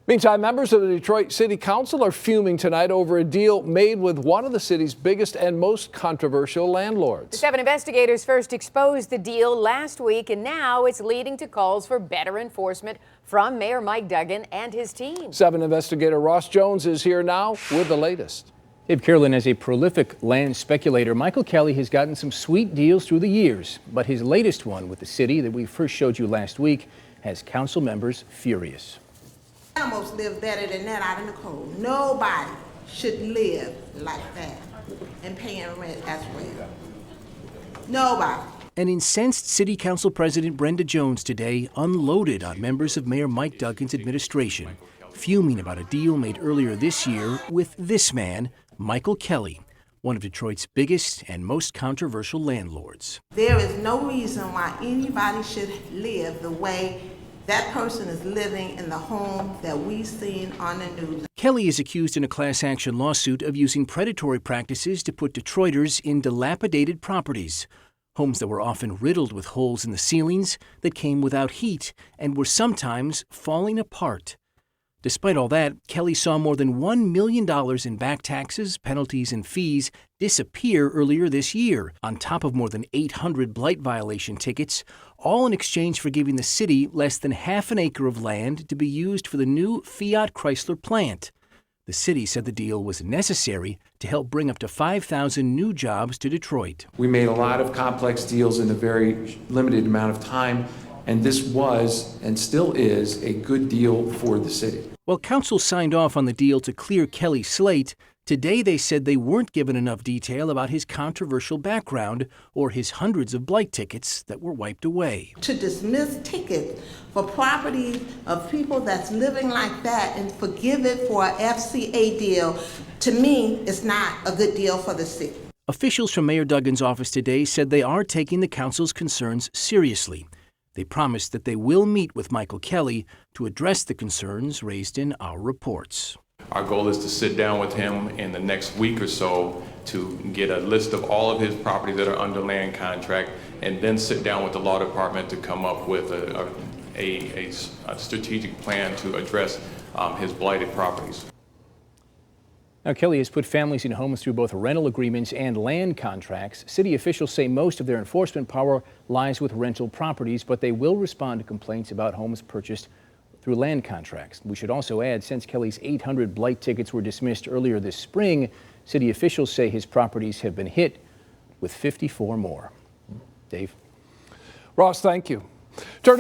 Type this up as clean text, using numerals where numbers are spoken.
Meantime, members of the Detroit City Council are fuming tonight over a deal made with one of the city's biggest and most controversial landlords. The 7 investigators first exposed the deal last week, and now it's leading to calls for better enforcement from Mayor Mike Duggan and his team. 7 investigator Ross Jones is here now with the latest. Dave Carolyn, as a prolific land speculator, Michael Kelly has gotten some sweet deals through the years, but his latest one with the city that we first showed you last week has council members furious. Animals live better than that out in the cold. Nobody should live like that and paying rent as well. Nobody. An incensed City Council President Brenda Jones today unloaded on members of Mayor Mike Duggan's administration, fuming about a deal made earlier this year with this man, Michael Kelly, one of Detroit's biggest and most controversial landlords. There is no reason why anybody should live the way that person is living in the home that we've seen on the news. Kelly is accused in a class action lawsuit of using predatory practices to put Detroiters in dilapidated properties, homes that were often riddled with holes in the ceilings that came without heat and were sometimes falling apart. Despite all that, Kelly saw more than $1 million in back taxes, penalties, and fees disappear earlier this year, on top of more than 800 blight violation tickets, all in exchange for giving the city less than half an acre of land to be used for the new Fiat Chrysler plant. The city said the deal was necessary to help bring up to 5,000 new jobs to Detroit. We made a lot of complex deals in a very limited amount of time, and this was and still is a good deal for the city. While council signed off on the deal to clear Kelly's slate, today they said they weren't given enough detail about his controversial background or his hundreds of blight tickets that were wiped away. To dismiss tickets for properties of people that's living like that and forgive it for an FCA deal, to me, is not a good deal for the city. Officials from Mayor Duggan's office today said they are taking the council's concerns seriously. They promised that they will meet with Michael Kelly to address the concerns raised in our reports. Our goal is to sit down with him in the next week or so to get a list of all of his properties that are under land contract, and then sit down with the law department to come up with a strategic plan to address his blighted properties. Now, Kelly has put families in homes through both rental agreements and land contracts. City officials say most of their enforcement power lies with rental properties, but they will respond to complaints about homes purchased through land contracts. We should also add, since Kelly's 800 blight tickets were dismissed earlier this spring, city officials say his properties have been hit with 54 more. Dave? Ross, thank you.